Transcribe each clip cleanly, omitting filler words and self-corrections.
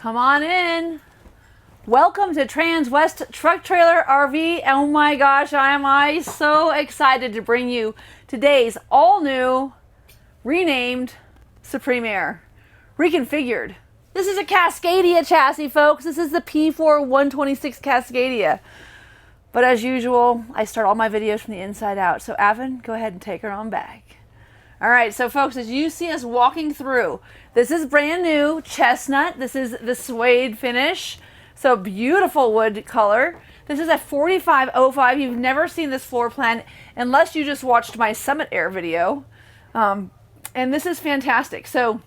Come on in. Welcome to Trans-West Truck Trailer RV. Oh my gosh, am I so excited to bring you today's all-new, renamed Supreme Aire. Reconfigured. This is a Cascadia chassis, folks. This is the P4 126 Cascadia. But as usual, I start all my videos from the inside out. So Avon, go ahead and take her on back. All right, so folks, as you see us walking through, this is brand new chestnut. This is the suede finish. So beautiful wood color. This is a 4505. You've never seen this floor plan unless you just watched my Summit Aire video. And this is fantastic. So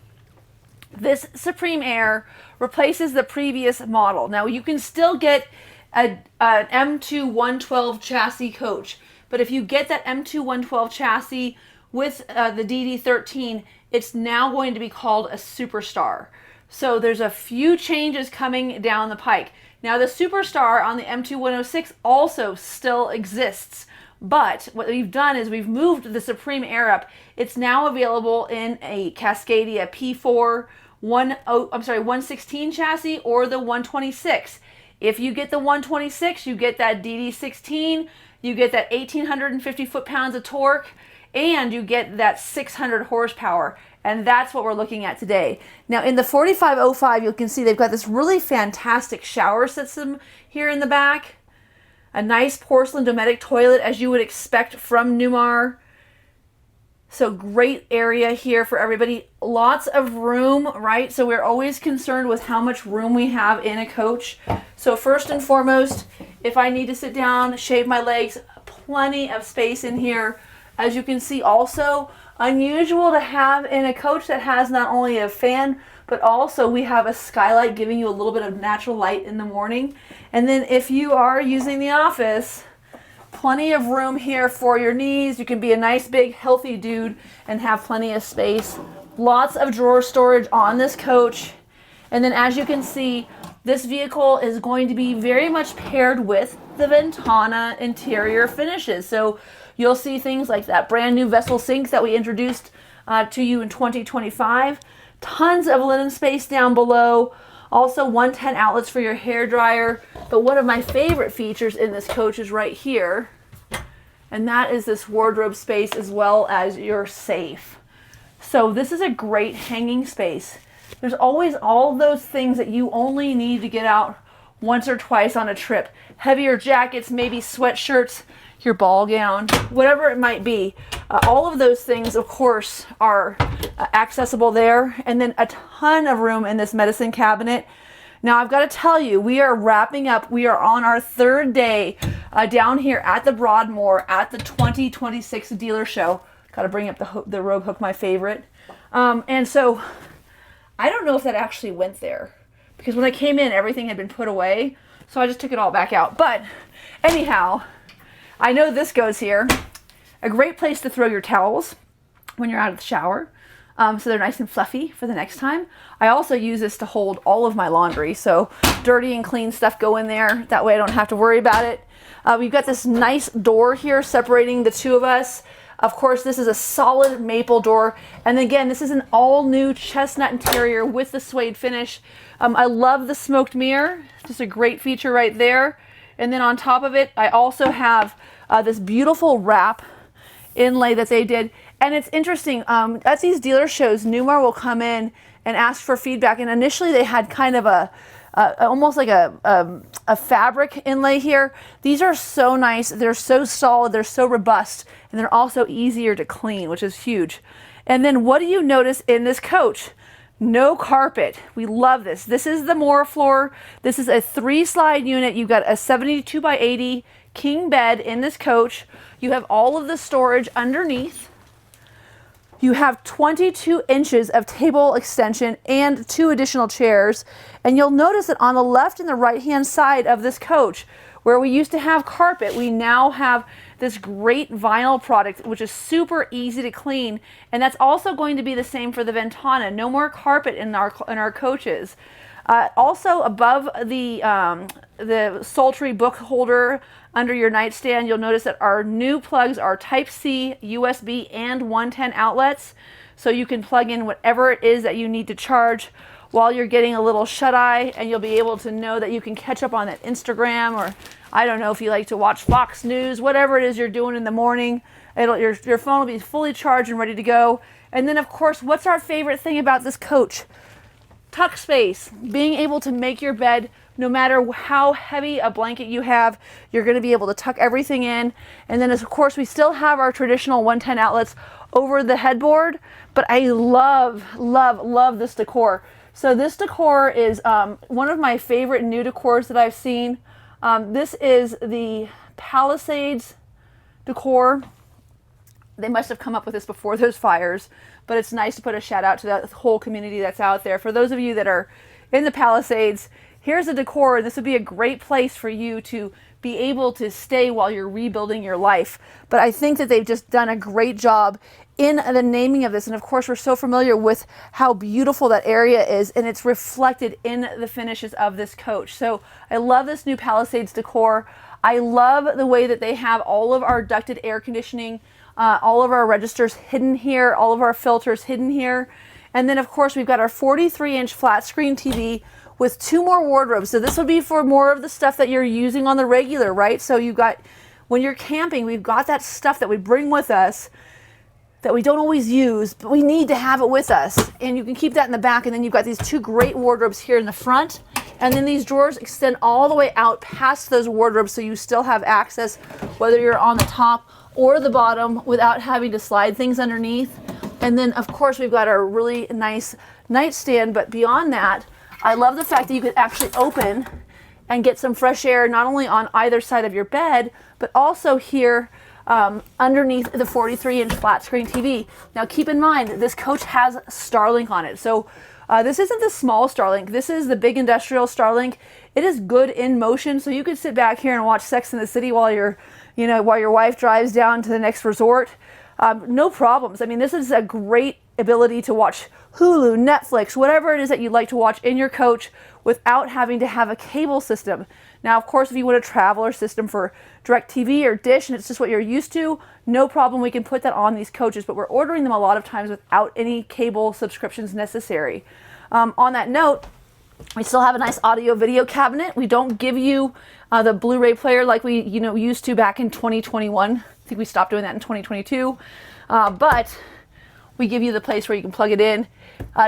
this Supreme Aire replaces the previous model. Now you can still get an M2 112 chassis coach, but if you get that M2 112 chassis with the DD13, it's now going to be called a Superstar. So there's a few changes coming down the pike. Now the Superstar on the M2 106 also still exists, but what we've done is we've moved the Supreme Aire up. It's now available in a Cascadia P4 116 chassis or the 126. If you get the 126, you get that DD16, you get that 1,850 foot-pounds of torque, and you get that 600 horsepower. And that's what we're looking at today. Now in the 4505, you can see they've got this really fantastic shower system here in the back. A nice porcelain Dometic toilet as you would expect from Newmar. So great area here for everybody. Lots of room, right? So we're always concerned with how much room we have in a coach. So first and foremost, if I need to sit down, shave my legs, plenty of space in here. As you can see, also unusual to have in a coach that has not only a fan, but also we have a skylight giving you a little bit of natural light in the morning. And then if you are using the office, plenty of room here for your knees. You can be a nice big healthy dude and have plenty of space. Lots of drawer storage on this coach. And then as you can see, this vehicle is going to be very much paired with the Ventana interior finishes. So you'll see things like that brand new vessel sink that we introduced to you in 2025. Tons of linen space down below. Also 110 outlets for your hair dryer. But one of my favorite features in this coach is right here. And that is this wardrobe space as well as your safe. So this is a great hanging space. There's always all those things that you only need to get out once or twice on a trip. Heavier jackets, maybe sweatshirts, your ball gown, whatever it might be. All of those things, of course, are accessible there. And then a ton of room in this medicine cabinet. Now, I've got to tell you, we are wrapping up. We are on our third day down here at the Broadmoor at the 2026 dealer show. Got to bring up the Rogue Hook, my favorite. And so I don't know if that actually went there, because when I came in, everything had been put away. So I just took it all back out. But anyhow, I know this goes here. A great place to throw your towels when you're out of the shower. So they're nice and fluffy for the next time. I also use this to hold all of my laundry. So dirty and clean stuff go in there. That way I don't have to worry about it. We've got this nice door here separating the two of us. Of course, this is a solid maple door. And again, this is an all new chestnut interior with the suede finish. I love the smoked mirror. Just a great feature right there. And then on top of it, I also have this beautiful wrap inlay that they did. And it's interesting, at these dealer shows, Newmar will come in and ask for feedback. And initially they had kind of almost like a fabric inlay here. These are so nice. They're so solid. They're so robust. And they're also easier to clean, which is huge. And then what do you notice in this coach? No carpet. We love this. This is the Morafloor. This is a 3-slide unit. You've got a 72 by 80 king bed in this coach. You have all of the storage underneath. You have 22 inches of table extension and 2 additional chairs. And you'll notice that on the left and the right-hand side of this coach, where we used to have carpet, we now have this great vinyl product, which is super easy to clean. And that's also going to be the same for the Ventana. No more carpet in our coaches. Also above the sultry book holder under your nightstand, you'll notice that our new plugs are Type-C, USB, and 110 outlets. So you can plug in whatever it is that you need to charge. while you're getting a little shut-eye, and you'll be able to know that you can catch up on that Instagram, or I don't know if you like to watch Fox News, whatever it is you're doing in the morning. Your phone will be fully charged and ready to go. And then, of course, what's our favorite thing about this coach? Tuck space. Being able to make your bed, no matter how heavy a blanket you have, you're going to be able to tuck everything in. And then, of course, we still have our traditional 110 outlets over the headboard, but I love, love, love this decor. So this decor is one of my favorite new decors that I've seen. This is the Palisades decor. They must have come up with this before those fires, but it's nice to put a shout out to that whole community that's out there. For those of you that are in the Palisades, here's a decor. This would be a great place for you to be able to stay while you're rebuilding your life. But I think that they've just done a great job in the naming of this. And of course, we're so familiar with how beautiful that area is, and it's reflected in the finishes of this coach. So I love this new Palisades decor. I love the way that they have all of our ducted air conditioning, all of our registers hidden here, all of our filters hidden here. And then of course, we've got our 43-inch flat screen TV with 2 more wardrobes. So this would be for more of the stuff that you're using on the regular, right? So you've got, when you're camping, we've got that stuff that we bring with us that we don't always use, but we need to have it with us. And you can keep that in the back. And then you've got these 2 great wardrobes here in the front. And then these drawers extend all the way out past those wardrobes, so you still have access, whether you're on the top or the bottom, without having to slide things underneath. And then of course, we've got our really nice nightstand. But beyond that, I love the fact that you could actually open and get some fresh air, not only on either side of your bed, but also here underneath the 43-inch flat screen TV. Now keep in mind, this coach has Starlink on it. So this isn't the small Starlink. This is the big industrial Starlink. It is good in motion. So you could sit back here and watch Sex and the City while while your wife drives down to the next resort. No problems. I mean, this is a great ability to watch Hulu, Netflix, whatever it is that you'd like to watch in your coach without having to have a cable system. Now, of course, if you want a traveler system for DirecTV or Dish and it's just what you're used to, no problem, we can put that on these coaches, but we're ordering them a lot of times without any cable subscriptions necessary. On that note, we still have a nice audio video cabinet. We don't give you the Blu-ray player like we used to back in 2021. I think we stopped doing that in 2022. But we give you the place where you can plug it in.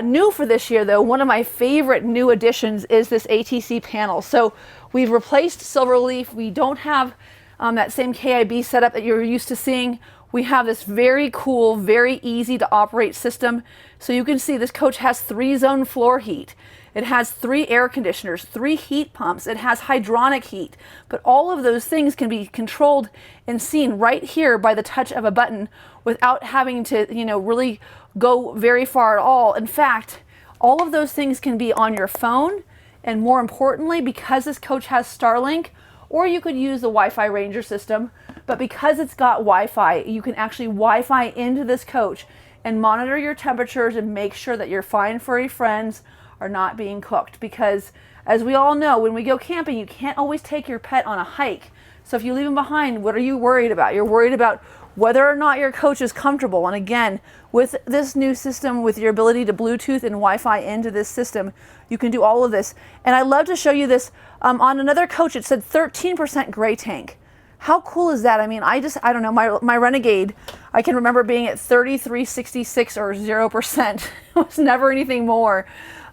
New for this year, though, one of my favorite new additions is this ATC panel. So we've replaced Silverleaf. We don't have that same KIB setup that you're used to seeing. We have this very cool, very easy to operate system. So you can see this coach has 3-zone floor heat. It has 3 air conditioners, 3 heat pumps. It has hydronic heat, but all of those things can be controlled and seen right here by the touch of a button without having to, really go very far at all. In fact, all of those things can be on your phone, and more importantly, because this coach has Starlink, or you could use the Wi-Fi Ranger system, but because it's got Wi-Fi, you can actually Wi-Fi into this coach and monitor your temperatures and make sure that your fine furry friends are not being cooked. Because as we all know, when we go camping, you can't always take your pet on a hike. So if you leave them behind, what are you worried about? You're worried about whether or not your coach is comfortable. And again, with this new system, with your ability to Bluetooth and Wi-Fi into this system, you can do all of this. And I love to show you this on another coach. It said 13% gray tank. How cool is that? I mean, I don't know, my Renegade, I can remember being at 3366 or 0%. It was never anything more.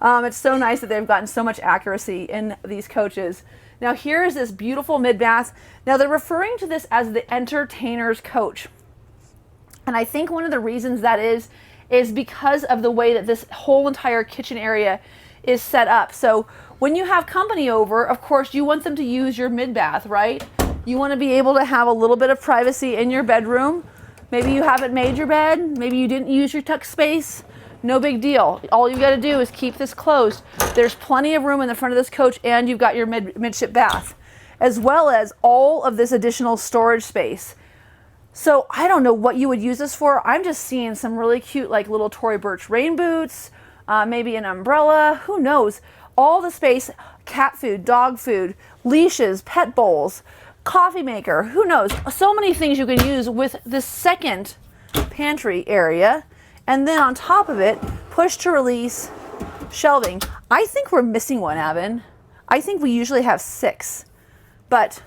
It's so nice that they've gotten so much accuracy in these coaches. Now here's this beautiful mid-bath. Now they're referring to this as the entertainer's coach. And I think one of the reasons that is because of the way that this whole entire kitchen area is set up. So when you have company over, of course, you want them to use your mid-bath, right? You want to be able to have a little bit of privacy in your bedroom. Maybe you haven't made your bed. Maybe you didn't use your tuck space. No big deal. All you've got to do is keep this closed. There's plenty of room in the front of this coach, and you've got your midship bath, as well as all of this additional storage space. So I don't know what you would use this for. I'm just seeing some really cute, like little Tory Burch rain boots, maybe an umbrella, who knows. All the space, cat food, dog food, leashes, pet bowls, coffee maker, who knows. So many things you can use with this second pantry area. And then on top of it, push to release shelving. I think we're missing one, Avin. I think we usually have 6, but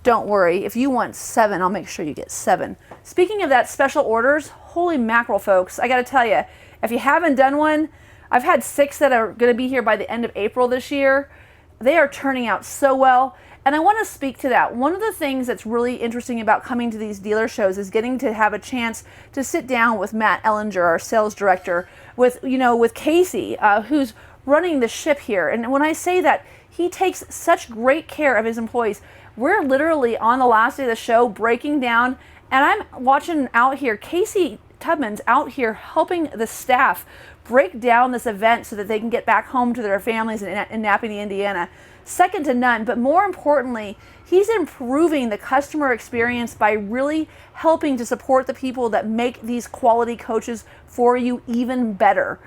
don't worry. If you want 7, I'll make sure you get 7. Speaking of that, special orders, holy mackerel, folks. I got to tell you, if you haven't done one, I've had 6 that are going to be here by the end of April this year. They are turning out so well. And I want to speak to that. One of the things that's really interesting about coming to these dealer shows is getting to have a chance to sit down with Matt Ellinger, our sales director, with Casey, who's running the ship here. And when I say that, he takes such great care of his employees. We're literally on the last day of the show breaking down, and I'm watching out here, Casey Tubman's out here helping the staff break down this event so that they can get back home to their families in Napanee, Indiana. Second to none, but more importantly, he's improving the customer experience by really helping to support the people that make these quality coaches for you even better.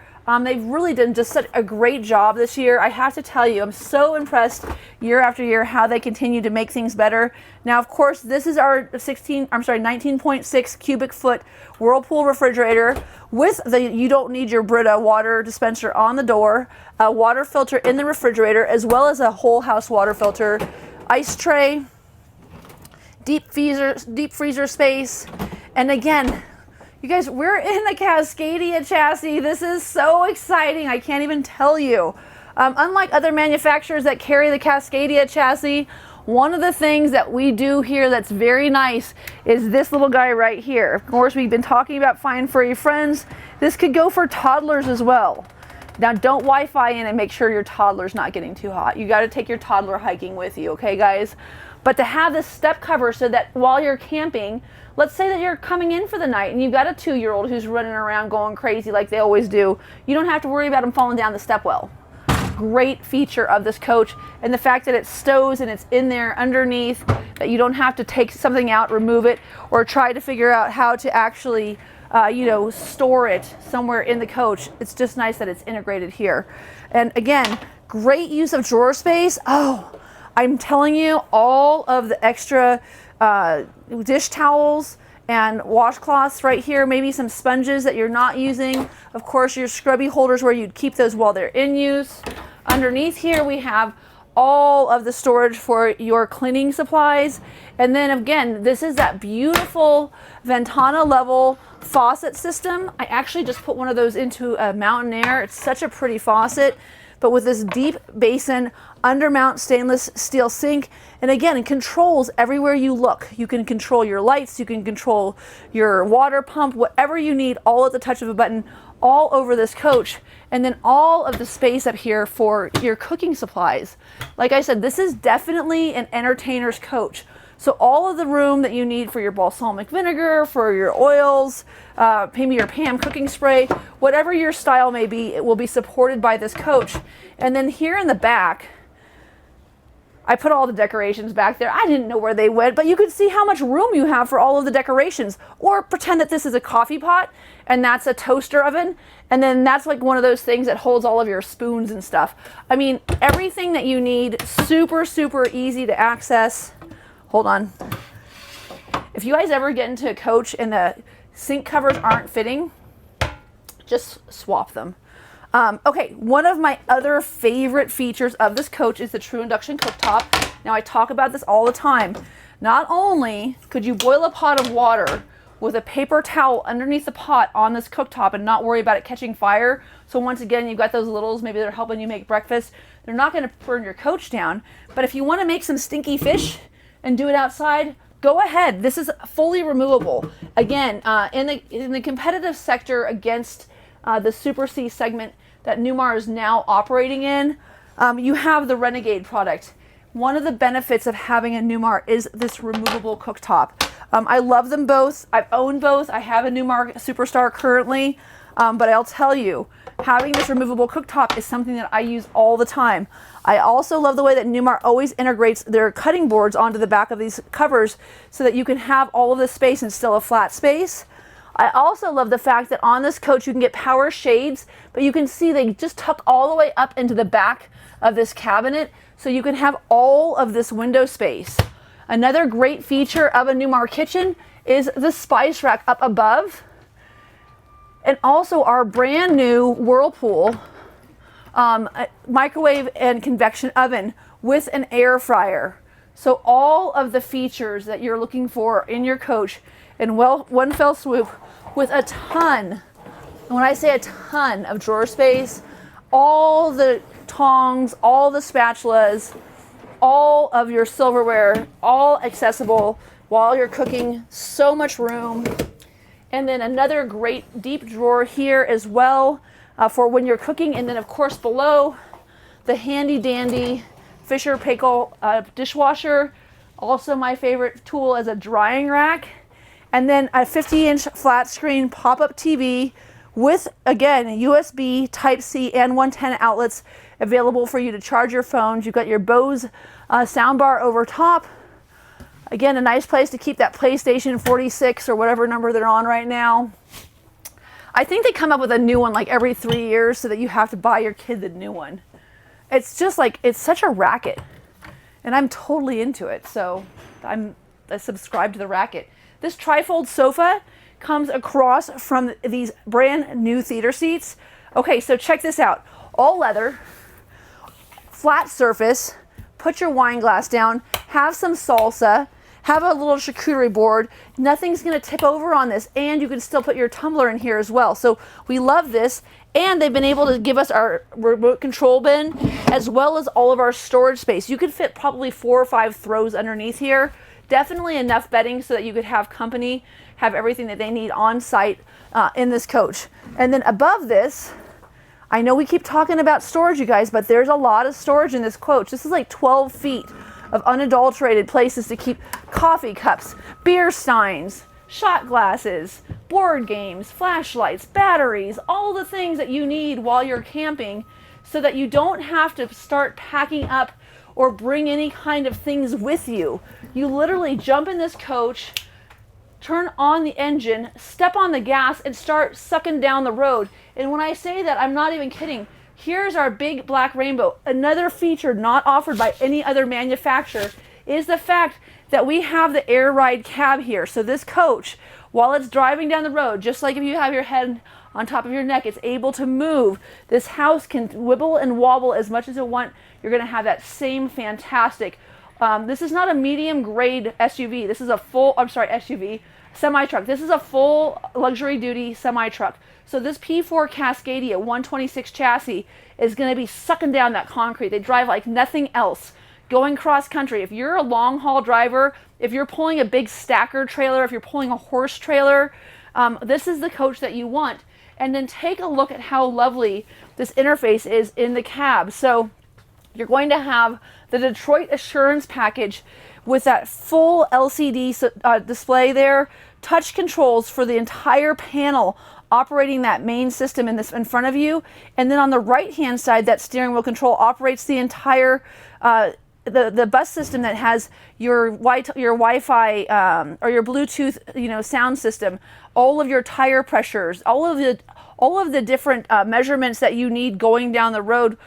They've really done just such a great job this year. I have to tell you, I'm so impressed year after year how they continue to make things better. Now, of course, this is our 19.6 cubic foot Whirlpool refrigerator with the you don't need your Brita water dispenser on the door, a water filter in the refrigerator, as well as a whole house water filter, ice tray, deep freezer space, and again, you guys, we're in the Cascadia chassis. This is so exciting. I can't even tell you. Unlike other manufacturers that carry the Cascadia chassis, one of the things that we do here that's very nice is this little guy right here. Of course, we've been talking about fine furry friends. This could go for toddlers as well. Now, don't Wi-Fi in and make sure your toddler's not getting too hot. You got to take your toddler hiking with you, okay, guys? But to have this step cover so that while you're camping, let's say that you're coming in for the night and you've got a 2-year-old who's running around going crazy like they always do, you don't have to worry about them falling down the step well. Great feature of this coach, and the fact that it stows and it's in there underneath, that you don't have to take something out, remove it, or try to figure out how to actually store it somewhere in the coach. It's just nice that it's integrated here. And again, great use of drawer space. Oh, I'm telling you, all of the extra dish towels and washcloths right here, maybe some sponges that you're not using. Of course, your scrubby holders where you'd keep those while they're in use. Underneath here, we have all of the storage for your cleaning supplies. And then again, this is that beautiful Ventana level faucet system. I actually just put one of those into a Mountain Air. It's such a pretty faucet, but with this deep basin, undermount stainless steel sink. And again, it controls everywhere you look. You can control your lights, you can control your water pump, whatever you need, all at the touch of a button, all over this coach. And then all of the space up here for your cooking supplies. Like I said, this is definitely an entertainer's coach. So all of the room that you need for your balsamic vinegar, for your oils, maybe your Pam cooking spray, whatever your style may be, it will be supported by this coach. And then here in the back, I put all the decorations back there. I didn't know where they went, but you can see how much room you have for all of the decorations. Or pretend that this is a coffee pot and that's a toaster oven. And then that's like one of those things that holds all of your spoons and stuff. I mean, everything that you need, super, super easy to access. Hold on. If you guys ever get into a coach and the sink covers aren't fitting, just swap them. Okay, one of my other favorite features of this coach is the true induction cooktop. Now, I talk about this all the time. Not only could you boil a pot of water with a paper towel underneath the pot on this cooktop and not worry about it catching fire. So once again, you've got those littles, maybe they're helping you make breakfast. They're not going to burn your coach down. But if you want to make some stinky fish and do it outside, go ahead. This is fully removable. Again, in the competitive sector against the Super C segment that Newmar is now operating in, you have the Renegade product. One of the benefits of having a Newmar is this removable cooktop. I love them both. I've owned both. I have a Newmar Superstar currently, but I'll tell you, having this removable cooktop is something that I use all the time. I also love the way that Newmar always integrates their cutting boards onto the back of these covers so that you can have all of this space and still a flat space. I also love the fact that on this coach you can get power shades, but you can see they just tuck all the way up into the back of this cabinet so you can have all of this window space. Another great feature of a Newmar kitchen is the spice rack up above, and also our brand new Whirlpool a microwave and convection oven with an air fryer. So all of the features that you're looking for in your coach in one fell swoop, with a ton, and when I say a ton of drawer space, all the tongs, all the spatulas, all of your silverware, all accessible while you're cooking. So much room. And then another great deep drawer here as well for when you're cooking. And then of course below, the handy dandy Fisher Paykel dishwasher. Also my favorite tool as a drying rack. And then a 50-inch flat screen pop-up TV with, again, USB, Type-C, and 110 outlets available for you to charge your phones. You've got your Bose soundbar over top. Again, a nice place to keep that PlayStation 46 or whatever number they're on right now. I think they come up with a new one like every 3 years so that you have to buy your kid the new one. It's just like, it's such a racket. And I'm totally into it, so I subscribe to the racket. This trifold sofa comes across from these brand new theater seats. Okay, so check this out. All leather, flat surface, put your wine glass down, have some salsa, have a little charcuterie board. Nothing's gonna tip over on this, and you can still put your tumbler in here as well. So we love this, and they've been able to give us our remote control bin as well as all of our storage space. You could fit probably 4 or 5 throws underneath here. Definitely enough bedding so that you could have company, have everything that they need on site in this coach. And then above this, I know we keep talking about storage, you guys, but there's a lot of storage in this coach. This is like 12 feet of unadulterated places to keep coffee cups, beer steins, shot glasses, board games, flashlights, batteries, all the things that you need while you're camping so that you don't have to start packing up or bring any kind of things with you. You literally jump in this coach, turn on the engine, step on the gas, and start sucking down the road. And when I say that, I'm not even kidding. Here's our big black rainbow. Another feature not offered by any other manufacturer is the fact that we have the air ride cab here. So this coach, while it's driving down the road, just like if you have your head on top of your neck, it's able to move. This house can wibble and wobble as much as it wants. You're going to have that same fantastic. This is not a medium grade SUV. This is a full, SUV, semi-truck. This is a full luxury duty semi-truck. So this P4 Cascadia 126 chassis is going to be sucking down that concrete. They drive like nothing else. Going cross country, if you're a long haul driver, if you're pulling a big stacker trailer, if you're pulling a horse trailer, this is the coach that you want. And then take a look at how lovely this interface is in the cab. So you're going to have the Detroit Assurance package with that full LCD display there, touch controls for the entire panel operating that main system in front of you, and then on the right hand side, that steering wheel control operates the entire the bus system that has your Wi-Fi or your Bluetooth sound system, all of your tire pressures, all of the different measurements that you need going down the road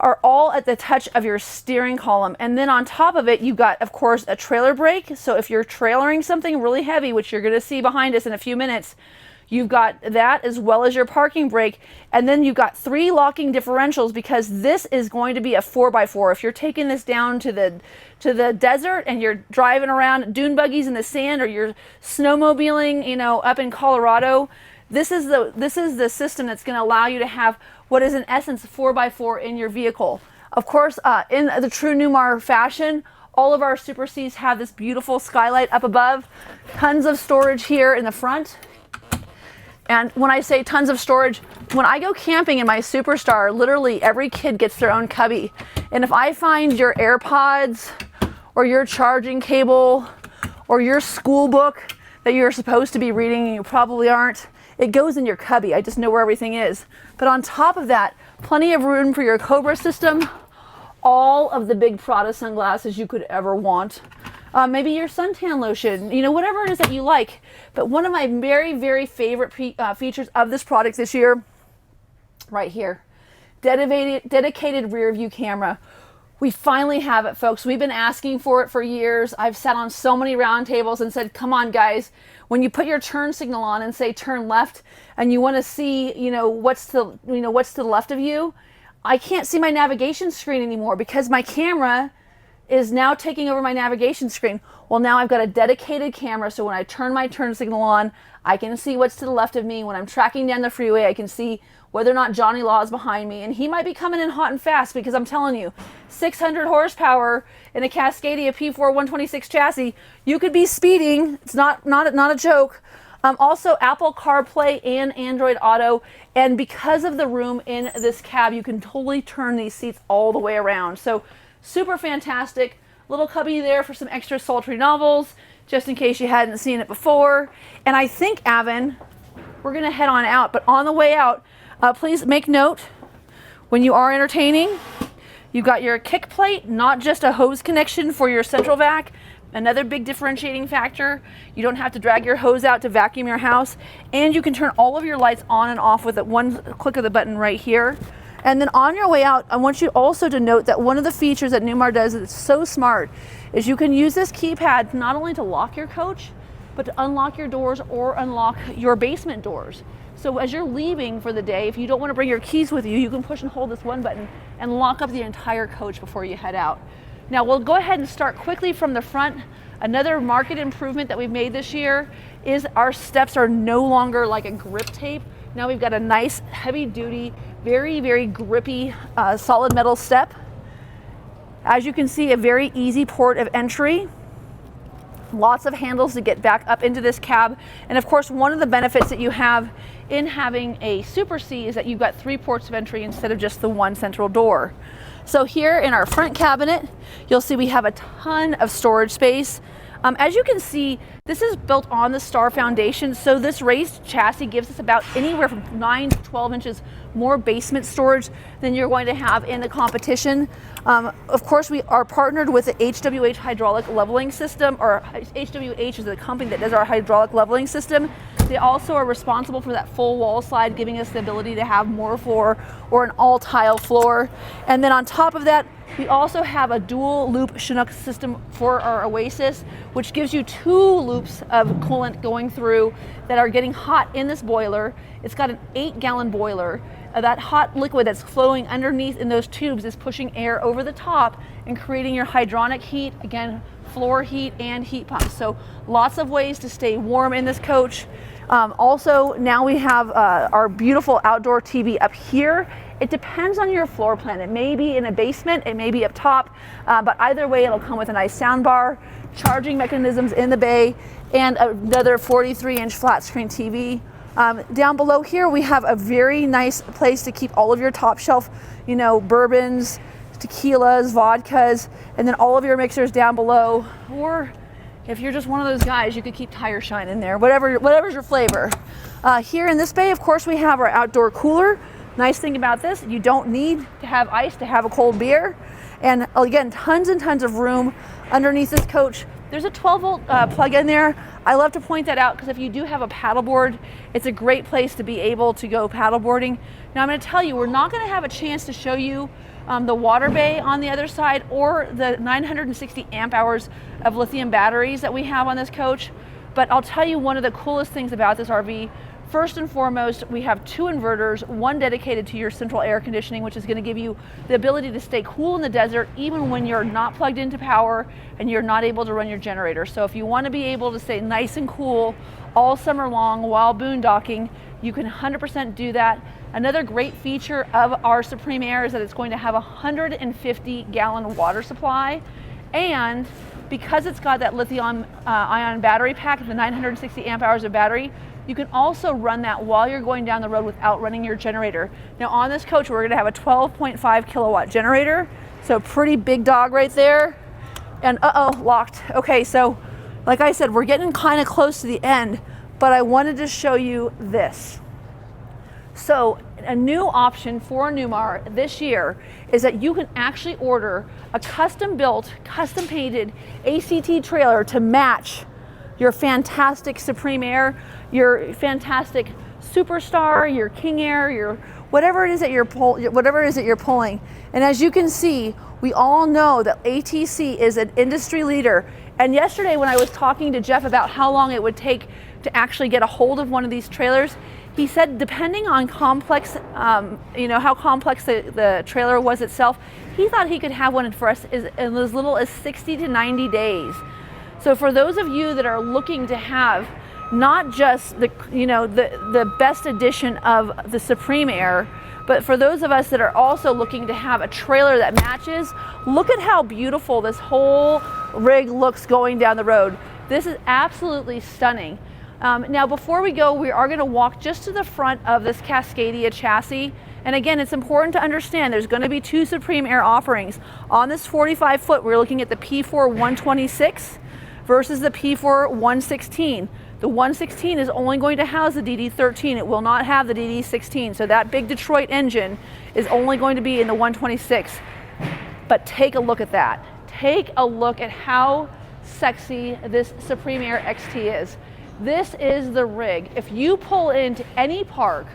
are all at the touch of your steering column. And then on top of it, you've got, of course, a trailer brake. So if you're trailering something really heavy, which you're going to see behind us in a few minutes, you've got that as well as your parking brake. And then you've got 3 locking differentials because this is going to be a 4x4. If you're taking this down to the desert and you're driving around dune buggies in the sand, or you're snowmobiling, up in Colorado, this is the system that's going to allow you to have what is in essence 4x4 in your vehicle. Of course, in the true Newmar fashion, all of our Super Cs have this beautiful skylight up above, tons of storage here in the front. And when I say tons of storage, when I go camping in my Superstar, literally every kid gets their own cubby. And if I find your AirPods or your charging cable or your school book that you're supposed to be reading and you probably aren't, it goes in your cubby. I just know where everything is. But on top of that, plenty of room for your Cobra system, all of the big Prada sunglasses you could ever want. Maybe your suntan lotion, whatever it is that you like. But one of my very, very favorite features of this product this year, right here, dedicated rear view camera. We finally have it, folks. We've been asking for it for years. I've sat on so many round tables and said, come on, guys. When you put your turn signal on and say turn left, and you want to see, what's to the left of you, I can't see my navigation screen anymore because my camera is now taking over my navigation screen. Well, now I've got a dedicated camera, so when I turn my turn signal on, I can see what's to the left of me. When I'm tracking down the freeway, I can see whether or not Johnny Law is behind me, and he might be coming in hot and fast, because I'm telling you, 600 horsepower in a Cascadia P4 126 chassis, you could be speeding. It's not a joke. Also Apple CarPlay and Android Auto, and because of the room in this cab, you can totally turn these seats all the way around. So super fantastic. Little cubby there for some extra sultry novels, just in case you hadn't seen it before. And I think, Avon, we're gonna head on out, but on the way out, please make note, when you are entertaining, you've got your kick plate, not just a hose connection for your central vac. Another big differentiating factor, you don't have to drag your hose out to vacuum your house, and you can turn all of your lights on and off with one click of the button right here. And then on your way out, I want you also to note that one of the features that Newmar does that's so smart is you can use this keypad not only to lock your coach, but to unlock your doors or unlock your basement doors. So as you're leaving for the day, if you don't want to bring your keys with you, you can push and hold this one button and lock up the entire coach before you head out. Now we'll go ahead and start quickly from the front. Another market improvement that we've made this year is our steps are no longer like a grip tape. Now we've got a nice heavy duty, very, very grippy solid metal step. As you can see, a very easy port of entry. Lots of handles to get back up into this cab. And of course, one of the benefits that you have in having a Super C is that you've got 3 ports of entry instead of just the one central door. So here in our front cabinet, you'll see we have a ton of storage space. As you can see, this is built on the Star Foundation, so this raised chassis gives us about anywhere from 9 to 12 inches more basement storage than you're going to have in the competition. Of course, we are partnered with the HWH hydraulic leveling system, or HWH is the company that does our hydraulic leveling system. They also are responsible for that full wall slide, giving us the ability to have more floor or an all tile floor. And then on top of that, we also have a dual loop Chinook system for our Oasis, which gives you 2 loops of coolant going through that are getting hot in this boiler. It's got an 8-gallon boiler. That hot liquid that's flowing underneath in those tubes is pushing air over the top and creating your hydronic heat, again, floor heat and heat pumps. So lots of ways to stay warm in this coach. Also, now we have our beautiful outdoor TV up here. It depends on your floor plan. It may be in a basement, it may be up top, but either way, it'll come with a nice sound bar, charging mechanisms in the bay, and another 43-inch flat screen TV. Down below here, we have a very nice place to keep all of your top shelf, bourbons, tequilas, vodkas, and then all of your mixers down below. Or if you're just one of those guys, you could keep Tire Shine in there, whatever's your flavor. Here in this bay, of course, we have our outdoor cooler. Nice thing about this, you don't need to have ice to have a cold beer. And again, tons and tons of room underneath this coach. There's a 12-volt plug in there. I love to point that out because if you do have a paddleboard, it's a great place to be able to go paddleboarding. Now I'm going to tell you, we're not going to have a chance to show you the water bay on the other side or the 960 amp hours of lithium batteries that we have on this coach. But I'll tell you one of the coolest things about this RV. First and foremost, we have 2 inverters, one dedicated to your central air conditioning, which is going to give you the ability to stay cool in the desert even when you're not plugged into power and you're not able to run your generator. So if you want to be able to stay nice and cool all summer long while boondocking, you can 100% do that. Another great feature of our Supreme Aire is that it's going to have a 150-gallon water supply, and because it's got that lithium ion battery pack, the 960 amp hours of battery, you can also run that while you're going down the road without running your generator. Now on this coach, we're gonna have a 12.5 kilowatt generator. So pretty big dog right there. And locked. Okay, so like I said, we're getting kind of close to the end, but I wanted to show you this. So a new option for Newmar this year is that you can actually order a custom built, custom painted ACT trailer to match your fantastic Supreme Aire, your fantastic Superstar, your King Aire, your whatever it is that you're pulling. And as you can see, we all know that ATC is an industry leader. And yesterday when I was talking to Jeff about how long it would take to actually get a hold of one of these trailers, He said depending on complex, how complex the trailer was itself, he thought he could have one for us in as little as 60 to 90 days. So for those of you that are looking to have not just the best edition of the Supreme Aire, but for those of us that are also looking to have a trailer that matches, look at how beautiful this whole rig looks going down the road. This is absolutely stunning. Now before we go, we are going to walk just to the front of this Cascadia chassis. And again, it's important to understand there's going to be two Supreme Aire offerings. On this 45 foot, we're looking at the P4 126 versus the P4 116. The 116 is only going to house the DD13. It will not have the DD16. So that big Detroit engine is only going to be in the 126. But take a look at that. Take a look at how sexy this Supreme Aire XT is. This is the rig. If you pull into any park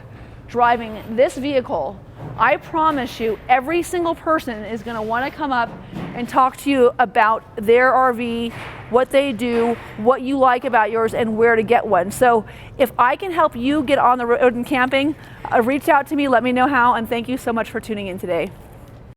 driving this vehicle, I promise you every single person is going to want to come up and talk to you about their RV, what they do, what you like about yours, and where to get one. So if I can help you get on the road and camping, reach out to me, let me know how, and thank you so much for tuning in today.